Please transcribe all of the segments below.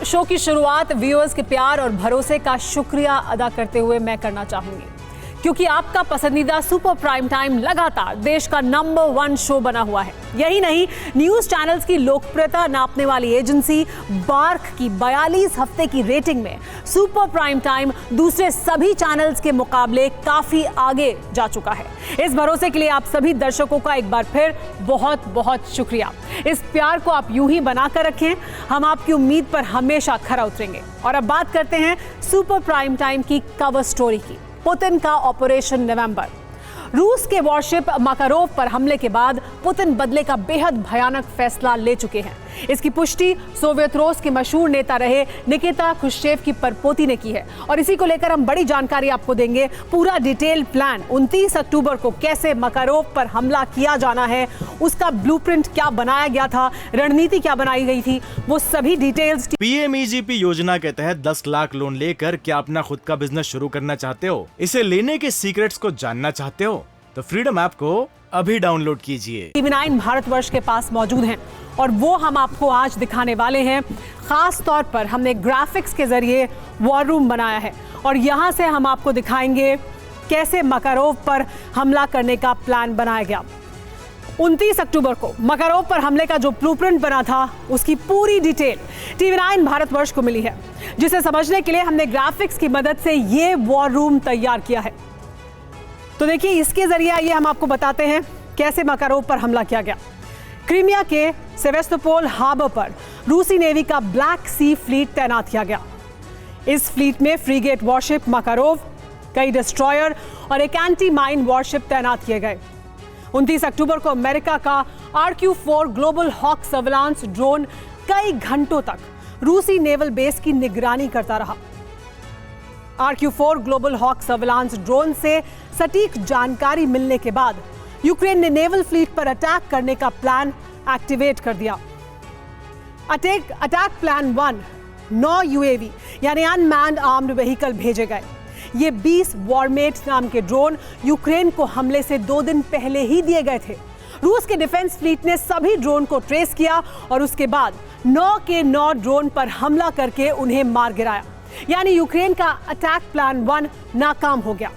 Show की शुरुआत viewers के प्यार और भरोसे का शुक्रिया अदा करते हुए मैं करना चाहूंगी, क्योंकि आपका पसंदीदा सुपर प्राइम टाइम लगातार देश का नंबर 1 शो बना हुआ है। यही नहीं, न्यूज चैनल्स की लोकप्रियता नापने वाली एजेंसी बार्क की 42 हफ्ते की रेटिंग में सुपर प्राइम टाइम दूसरे सभी चैनल्स के मुकाबले काफी आगे जा चुका है। इस भरोसे के लिए आप सभी दर्शकों का एक बार फिर बहुत बहुत शुक्रिया। इस प्यार को आप यूं ही बनाकर रखें, हम आपकी उम्मीद पर हमेशा खरा उतरेंगे। और अब बात करते हैं सुपर प्राइम टाइम की कवर स्टोरी की। पुतिन का ऑपरेशन नवंबर। रूस के वॉरशिप मकारोव पर हमले के बाद पुतिन बदले का बेहद भयानक फैसला ले चुके हैं। इसकी पुष्टि सोवियत रूस के मशहूर नेता रहे निकिता क्रुश्चेव की परपोती ने की है और इसी को लेकर हम बड़ी जानकारी आपको देंगे। पूरा डिटेल प्लान 29 अक्टूबर को कैसे मकारोव पर हमला किया जाना है, उसका ब्लूप्रिंट क्या बनाया गया था, रणनीति क्या बनाई गई थी, वो सभी डिटेल्स। पीएमईजीपी योजना के तहत 10 लाख लोन लेकर क्या अपना खुद का बिजनेस शुरू करना चाहते हो? इसे लेने के सीक्रेट्स को जानना चाहते हो तो फ्रीडम ऐप को अभी डाउनलोड कीजिए। टीवी 9 भारतवर्ष के पास मौजूद हैं और वो हम आपको आज दिखाने वाले हैं। खास तौर पर हमने ग्राफिक्स के जरिए वॉर रूम बनाया है और यहाँ से हम आपको दिखाएंगे कैसे मकारोव पर हमला करने का प्लान बनाया गया। 29 अक्टूबर को मकारोव पर हमले का जो ब्लूप्रिंट बना था उसकी पूरी डिटेल टीवी 9 भारतवर्ष को मिली है, जिसे समझने के लिए हमने ग्राफिक्स की मदद से ये वॉर रूम तैयार किया है। तो देखिए, इसके जरिए ये हम आपको बताते हैं कैसे मकारोव पर हमला किया गया। क्रीमिया के सेवेस्तोपोल हार्बर पर रूसी नेवी का ब्लैक सी फ्लीट तैनात किया गया। इस फ्लीट में फ्रीगेट वॉरशिप मकारोव, कई डिस्ट्रॉयर और एक एंटी माइन वॉरशिप तैनात किए गए। 29 अक्टूबर को अमेरिका का RQ-4 global hoc surveillance drone कई घंटों तक रूसी नेवल बेस की निगरानी करता रहा। RQ-4 global hoc surveillance drone से सटीक जानकारी मिलने के बाद यूक्रेन ने नेवल फ्लीट पर अटैक करने का प्लान एक्टिवेट कर दिया। अटैक प्लान 1 9 UAV यानी अनमैन्ड आर्म्ड व्हीकल भेजे गए। ये 20 वॉरमेट नाम के ड्रोन यूक्रेन को हमले से 2 दिन पहले ही दिए गए थे। रूस के डिफेंस फ्लीट ने सभी ड्रोन को ट्रेस किया और उसके बाद 9 के 9 ड्रोन पर हमला करके उन्हें मार गिराया। यानी यूक्रेन का अटैक प्लान 1 नाकाम हो गया।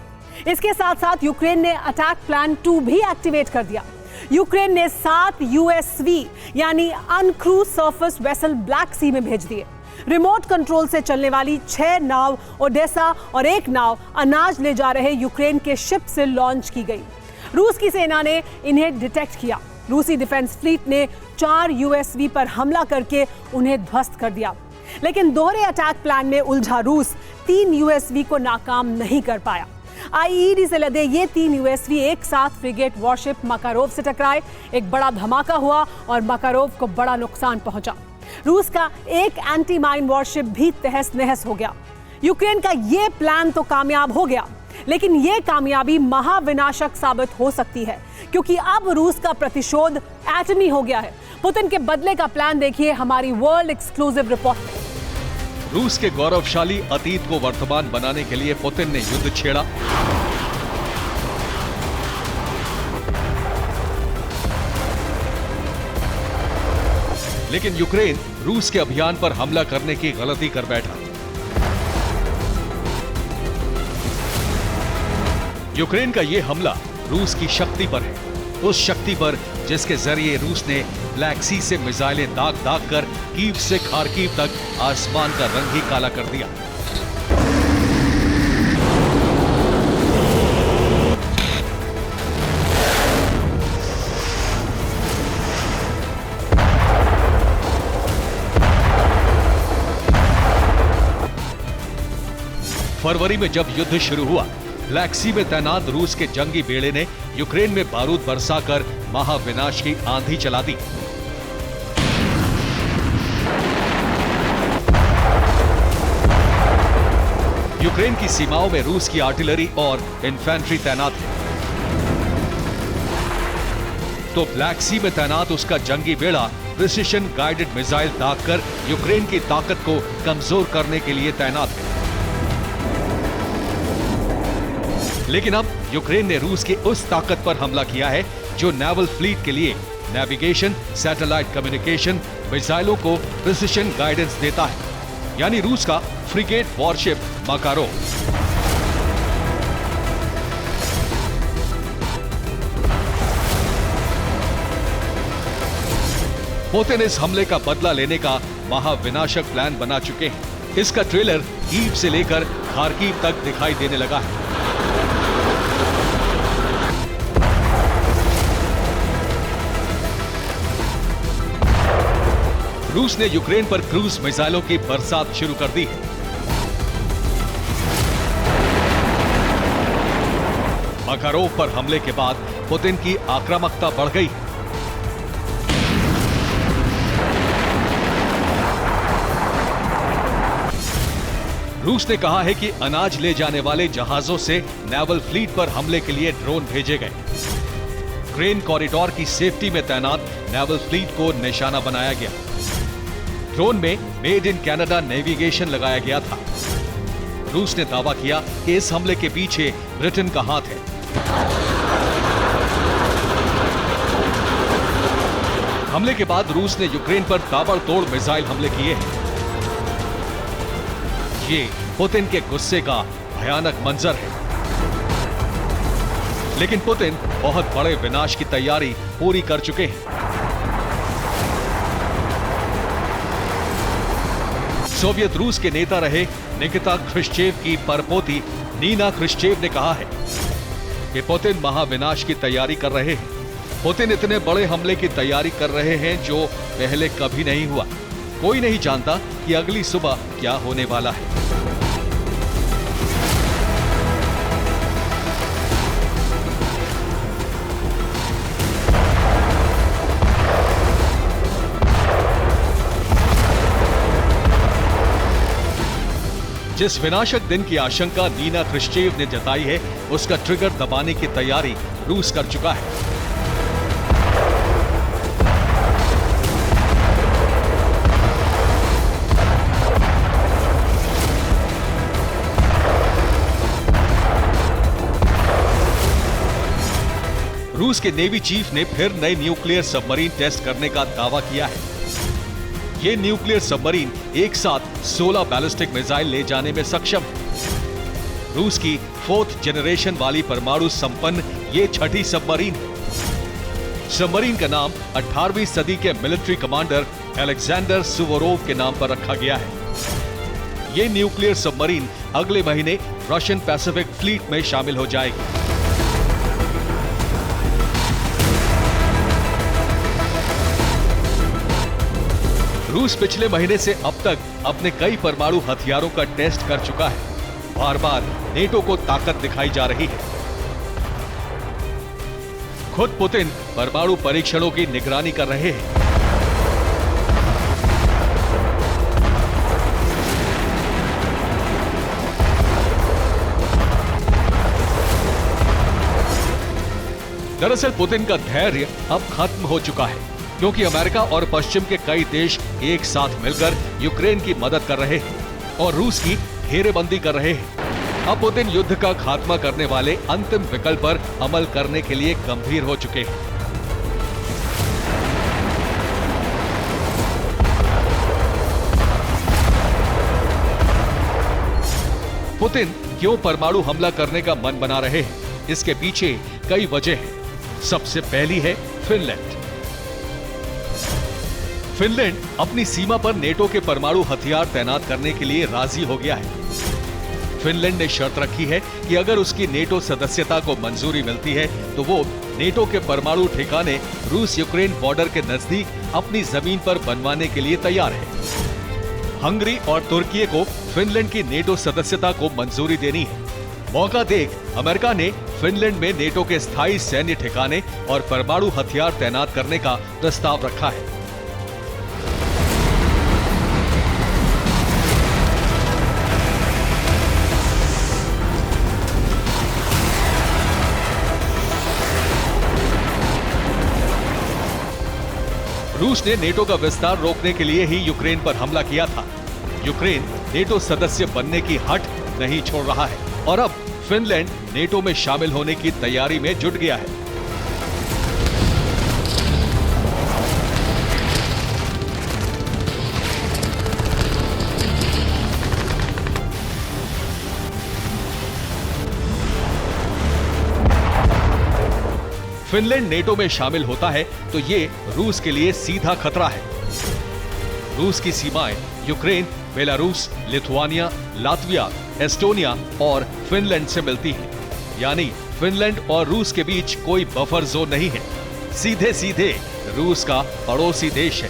इसके साथ साथ यूक्रेन ने अटैक प्लान 2 भी एक्टिवेट कर दिया। यूक्रेन ने 7 USV यानी अनक्रूज सरफेस वेसल ब्लैक सी में भेज दिए। रिमोट कंट्रोल से चलने वाली 6 नाव ओडेसा और 1 नाव अनाज ले जा रहे यूक्रेन के शिप से लॉन्च की गई। रूस की सेना ने इन्हें डिटेक्ट किया। रूसी डिफेंस फ्लीट ने 4 USV पर हमला करके उन्हें ध्वस्त कर दिया। लेकिन दोहरे अटैक प्लान में उलझा रूस 3 USV को नाकाम नहीं कर पाया। IED से लदे ये 3 USV एक साथ फ्रिगेट वॉरशिप मकारोव से टकराए। एक बड़ा धमाका हुआ और मकारोव को बड़ा नुकसान पहुंचा। रूस का एक एंटी माइन वॉरशिप भी तहस नहस हो गया। यूक्रेन का ये प्लान तो कामयाब हो गया, लेकिन ये कामयाबी महाविनाशक साबित हो सकती है, क्योंकि अब रूस का प्रतिशोध एटमी हो गया है। पुतिन के बदले का प्लान देखिए हमारी वर्ल्ड एक्सक्लूसिव रिपोर्ट में। रूस के गौरवशाली अतीत को वर्तमान बनाने के लिए पुतिन ने युद्ध छेड़ा। लेकिन यूक्रेन रूस के अभियान पर हमला करने की गलती कर बैठा। यूक्रेन का यह हमला रूस की शक्ति पर है, उस शक्ति पर जिसके जरिए रूस ने ब्लैक सी से मिसाइलें दाग दाग कर कीव से खार्किव तक आसमान का रंग ही काला कर दिया। फरवरी में जब युद्ध शुरू हुआ, ब्लैक सी में तैनात रूस के जंगी बेड़े ने यूक्रेन में बारूद बरसाकर महाविनाश की आंधी चला दी। यूक्रेन की सीमाओं में रूस की आर्टिलरी और इन्फेंट्री तैनात है, तो ब्लैक सी में तैनात उसका जंगी बेड़ा प्रिसिशन गाइडेड मिसाइल दागकर यूक्रेन की ताकत को कमजोर करने के लिए तैनात है। लेकिन अब यूक्रेन ने रूस की उस ताकत पर हमला किया है जो नेवल फ्लीट के लिए नेविगेशन, सैटेलाइट कम्युनिकेशन, मिसाइलों को प्रिसिशन गाइडेंस देता है। यानी रूस का फ्रिगेट वॉरशिप माकारोव। पुतिन इस हमले का बदला लेने का महाविनाशक प्लान बना चुके हैं। इसका ट्रेलर कीव से लेकर खार्किव तक दिखाई देने लगा है। रूस ने यूक्रेन पर क्रूज मिसाइलों की बरसात शुरू कर दी है। माकारोव पर हमले के बाद पुतिन की आक्रामकता बढ़ गई। रूस ने कहा है कि अनाज ले जाने वाले जहाजों से नेवल फ्लीट पर हमले के लिए ड्रोन भेजे गए। ग्रेन कॉरिडोर की सेफ्टी में तैनात नेवल फ्लीट को निशाना बनाया गया। ड्रोन में मेड इन कनाडा नेविगेशन लगाया गया था। रूस ने दावा किया कि इस हमले के पीछे ब्रिटेन का हाथ है। हमले के बाद रूस ने यूक्रेन पर ताबड़तोड़ मिसाइल हमले किए हैं। ये पुतिन के गुस्से का भयानक मंजर है, लेकिन पुतिन बहुत बड़े विनाश की तैयारी पूरी कर चुके हैं। सोवियत रूस के नेता रहे निकिता ख्रुश्चेव की परपोती नीना ख्रुश्चेव ने कहा है कि पुतिन महाविनाश की तैयारी कर रहे हैं। पुतिन इतने बड़े हमले की तैयारी कर रहे हैं जो पहले कभी नहीं हुआ। कोई नहीं जानता कि अगली सुबह क्या होने वाला है। जिस विनाशक दिन की आशंका नीना ख्रुश्चेव ने जताई है, उसका ट्रिगर दबाने की तैयारी रूस कर चुका है। रूस के नेवी चीफ ने फिर नए न्यूक्लियर सबमरीन टेस्ट करने का दावा किया है। ये न्यूक्लियर सबमरीन एक साथ 16 बैलिस्टिक मिसाइल ले जाने में सक्षम है। रूस की 4th जनरेशन वाली परमाणु संपन्न ये छठी सबमरीन है। सबमरीन का नाम 18वीं सदी के मिलिट्री कमांडर अलेक्जेंडर सुवोरोव के नाम पर रखा गया है। ये न्यूक्लियर सबमरीन अगले महीने रशियन पैसिफिक फ्लीट में शामिल हो जाएगी। रूस पिछले महीने से अब तक अपने कई परमाणु हथियारों का टेस्ट कर चुका है। बार बार नेटो को ताकत दिखाई जा रही है। खुद पुतिन परमाणु परीक्षणों की निगरानी कर रहे हैं। दरअसल पुतिन का धैर्य अब खत्म हो चुका है, क्योंकि अमेरिका और पश्चिम के कई देश एक साथ मिलकर यूक्रेन की मदद कर रहे हैं और रूस की घेरेबंदी कर रहे हैं। अब पुतिन युद्ध का खात्मा करने वाले अंतिम विकल्प पर अमल करने के लिए गंभीर हो चुके हैं। पुतिन क्यों परमाणु हमला करने का मन बना रहे हैं, इसके पीछे कई वजह हैं। सबसे पहली है फिनलैंड। फिनलैंड अपनी सीमा पर नेटो के परमाणु हथियार तैनात करने के लिए राजी हो गया है। फिनलैंड ने शर्त रखी है कि अगर उसकी नेटो सदस्यता को मंजूरी मिलती है तो वो नेटो के परमाणु ठिकाने रूस यूक्रेन बॉर्डर के नजदीक अपनी जमीन पर बनवाने के लिए तैयार है। हंगरी और तुर्की को फिनलैंड की नेटो सदस्यता को मंजूरी देनी है। मौका देख अमेरिका ने फिनलैंड में नेटो के स्थायी सैन्य ठिकाने और परमाणु हथियार तैनात करने का प्रस्ताव रखा है। रूस ने नेटो का विस्तार रोकने के लिए ही यूक्रेन पर हमला किया था। यूक्रेन नेटो सदस्य बनने की हट नहीं छोड़ रहा है और अब फिनलैंड नेटो में शामिल होने की तैयारी में जुट गया है। फिनलैंड नेटो में शामिल होता है तो ये रूस के लिए सीधा खतरा है। रूस की सीमाएं Ukraine, Belarus, Lithuania, Latvia, Estonia और फिनलैंड से मिलती हैं। यानी फिनलैंड और रूस के बीच कोई बफर जोन नहीं है, सीधे सीधे रूस का पड़ोसी देश है।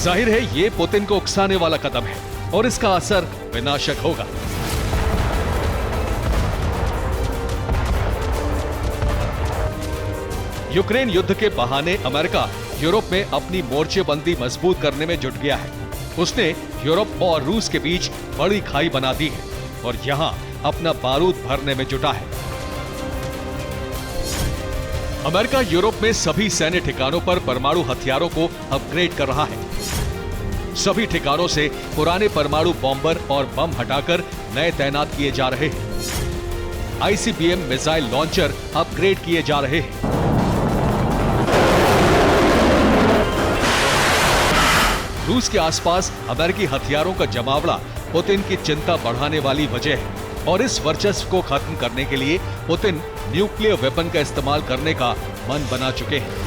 जाहिर है ये पुतिन को उकसाने वाला कदम है और इसका असर विनाशक होगा। यूक्रेन युद्ध के बहाने अमेरिका यूरोप में अपनी मोर्चेबंदी मजबूत करने में जुट गया है। उसने यूरोप और रूस के बीच बड़ी खाई बना दी है और यहां अपना बारूद भरने में जुटा है। अमेरिका यूरोप में सभी सैन्य ठिकानों पर परमाणु हथियारों को अपग्रेड कर रहा है। सभी ठिकानों से पुराने परमाणु बॉम्बर और बम हटाकर नए तैनात किए जा रहे हैं। आईसीबीएम मिसाइल लॉन्चर अपग्रेड किए जा रहे हैं। रूस के आसपास अमेरिकी हथियारों का जमावड़ा पुतिन की चिंता बढ़ाने वाली वजह है और इस वर्चस्व को खत्म करने के लिए पुतिन न्यूक्लियर वेपन का इस्तेमाल करने का मन बना चुके हैं।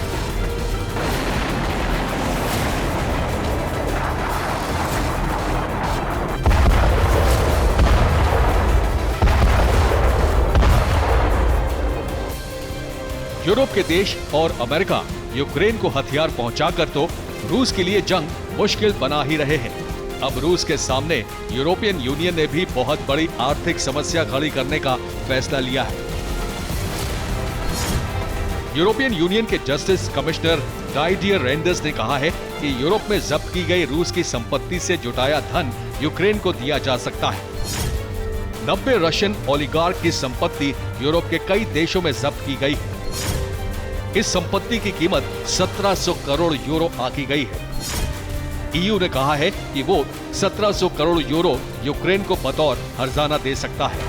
यूरोप के देश और अमेरिका यूक्रेन को हथियार पहुंचाकर तो रूस के लिए जंग मुश्किल बना ही रहे हैं। अब रूस के सामने यूरोपियन यूनियन ने भी बहुत बड़ी आर्थिक समस्या खड़ी करने का फैसला लिया है। यूरोपियन यूनियन के जस्टिस कमिश्नर डाइडियर रेंडर्स ने कहा है कि यूरोप में जब्त की गई रूस की संपत्ति से जुटाया धन यूक्रेन को दिया जा सकता है। 90 रशियन ओलिगार्क की संपत्ति यूरोप के कई देशों में जब्त की गई है। इस संपत्ति की कीमत 1700 करोड़ यूरो आकी गई है। ईयू ने कहा है कि वो 1700 करोड़ यूरो यूक्रेन को बतौर हर्जाना दे सकता है।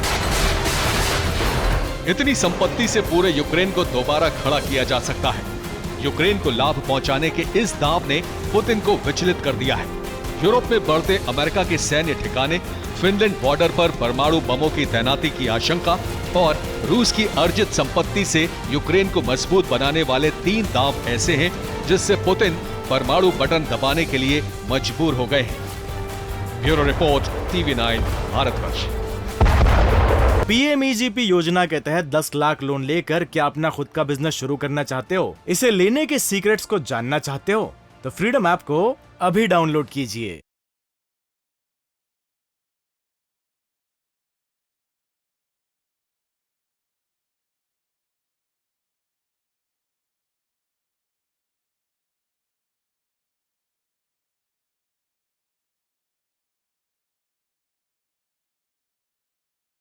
इतनी संपत्ति से पूरे यूक्रेन को दोबारा खड़ा किया जा सकता है। यूक्रेन को लाभ पहुंचाने के इस दांव ने पुतिन को विचलित कर दिया है। यूरोप में बढ़ते अमेरिका के सैन्य ठिकाने, फिनलैंड बॉर्डर पर परमाणु बमों की तैनाती की आशंका और रूस की अर्जित संपत्ति से यूक्रेन को मजबूत बनाने वाले 3 दांव ऐसे हैं जिससे पुतिन परमाणु बटन दबाने के लिए मजबूर हो गए हैं। Bureau report, TV9 Bharatvarsh. PMEGP योजना के तहत 10 लाख लोन लेकर क्या अपना खुद का बिजनेस शुरू करना चाहते हो? इसे लेने के सीक्रेट्स को जानना चाहते हो? तो फ्रीडम ऐप को अभी डाउनलोड कीजिए।